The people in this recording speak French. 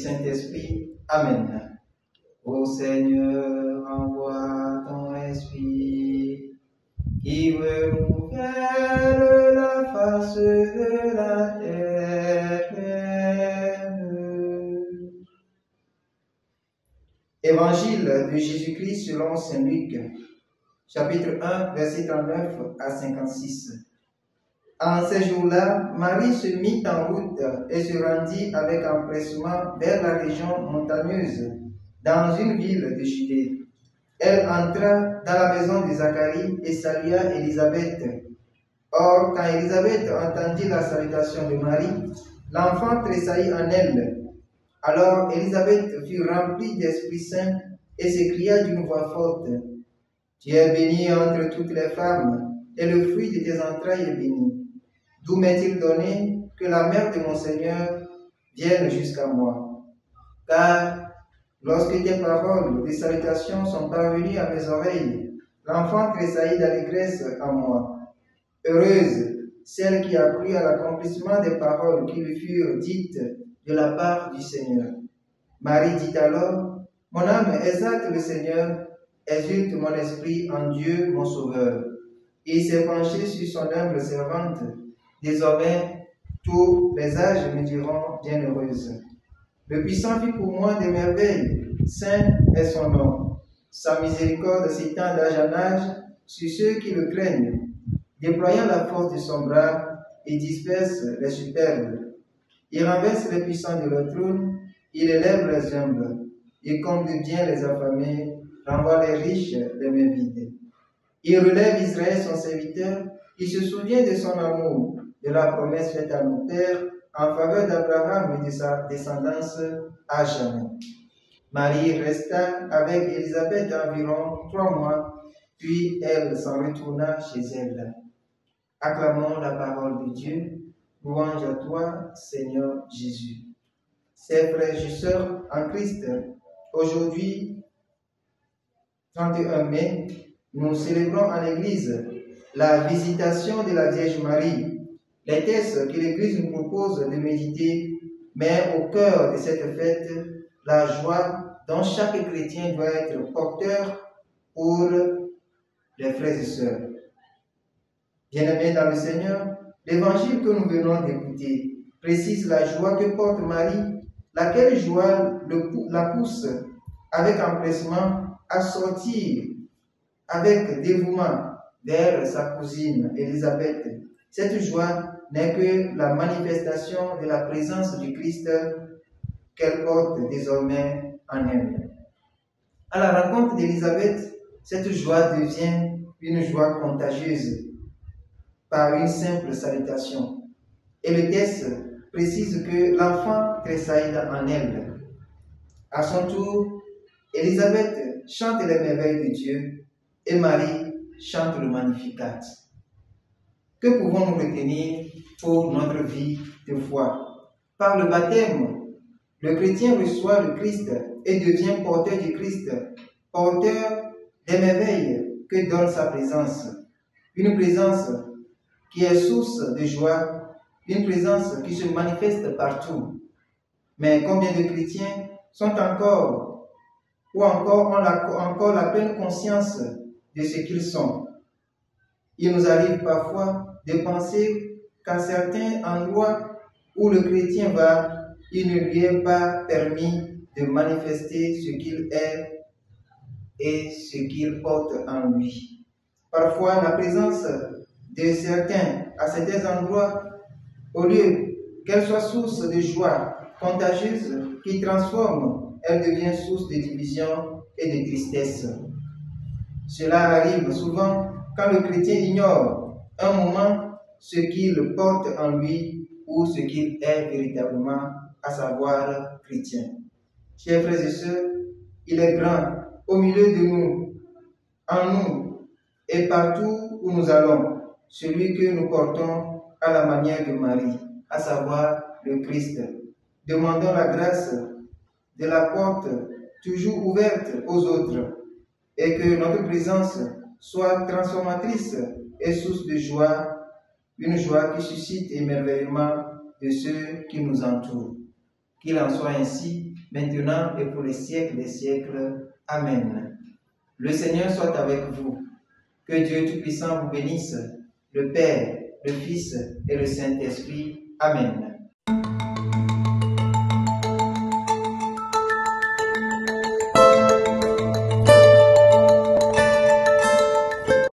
Saint-Esprit. Amen. Ô Seigneur, envoie ton esprit qui renouvelle la face de la terre. Évangile de Jésus-Christ selon saint Luc, chapitre 1, verset 39 à 56. En ces jours-là, Marie se mit en route et se rendit avec empressement vers la région montagneuse, dans une ville de Judée. Elle entra dans la maison de Zacharie et salua Élisabeth. Or, quand Élisabeth entendit la salutation de Marie, l'enfant tressaillit en elle. Alors Élisabeth fut remplie d'Esprit Saint et s'écria d'une voix forte, « Tu es bénie entre toutes les femmes, et le fruit de tes entrailles est béni. D'où m'est-il donné que la mère de mon Seigneur vienne jusqu'à moi? Car lorsque tes paroles de salutation sont parvenues à mes oreilles, l'enfant tressaillit d'allégresse en moi. Heureuse celle qui a cru à l'accomplissement des paroles qui lui furent dites de la part du Seigneur. » Marie dit alors, « Mon âme exalte le Seigneur, exulte mon esprit en Dieu mon Sauveur. Il s'est penché sur son humble servante. Désormais, tous les âges me diront bienheureuse. Le puissant fit pour moi des merveilles, saint est son nom. Sa miséricorde s'étend d'âge en âge sur ceux qui le craignent, déployant la force de son bras, il disperse les superbes. Il renverse les puissants de leur trône, il élève les humbles, il comble bien les affamés, renvoie les riches les mains vides. Il relève Israël son serviteur, il se souvient de son amour, de la promesse faite à nos pères, en faveur d'Abraham et de sa descendance à jamais. » Marie resta avec Élisabeth environ 3 mois, puis elle s'en retourna chez elle. Acclamons la parole de Dieu. Louange à toi, Seigneur Jésus. Chers frères et sœurs en Christ, aujourd'hui, 31 mai, nous célébrons en l'Église la visitation de la Vierge Marie. Les textes que l'Église nous propose de méditer met au cœur de cette fête la joie dont chaque chrétien doit être porteur pour les frères et sœurs. Bien-aimés dans le Seigneur, l'évangile que nous venons d'écouter précise la joie que porte Marie, laquelle joie la pousse avec empressement à sortir avec dévouement vers sa cousine Élisabeth. Cette joie n'est que la manifestation de la présence du Christ qu'elle porte désormais en elle. À la rencontre d'Élisabeth, cette joie devient une joie contagieuse par une simple salutation. Et le texte précise que l'enfant tressaillit en elle. À son tour, Élisabeth chante les merveilles de Dieu et Marie chante le Magnificat. Que pouvons-nous retenir pour notre vie de foi? Par le baptême, le chrétien reçoit le Christ et devient porteur du Christ, porteur des merveilles que donne sa présence. Une présence qui est source de joie, une présence qui se manifeste partout. Mais combien de chrétiens sont encore ont encore la pleine conscience de ce qu'ils sont? Il nous arrive parfois de penser qu'à certains endroits où le chrétien va, il ne lui est pas permis de manifester ce qu'il est et ce qu'il porte en lui. Parfois, la présence de certains à certains endroits, au lieu qu'elle soit source de joie contagieuse qui transforme, elle devient source de division et de tristesse. Cela arrive souvent quand le chrétien ignore un moment ce qu'il porte en lui ou ce qu'il est véritablement, à savoir chrétien. Chers frères et sœurs, il est grand au milieu de nous, en nous et partout où nous allons, celui que nous portons à la manière de Marie, à savoir le Christ. Demandons la grâce de la porte toujours ouverte aux autres et que notre présence soit transformatrice et source de joie, une joie qui suscite émerveillement de ceux qui nous entourent. Qu'il en soit ainsi maintenant et pour les siècles des siècles. Amen. Le Seigneur soit avec vous. Que Dieu Tout-Puissant vous bénisse, le Père, le Fils et le Saint-Esprit. Amen.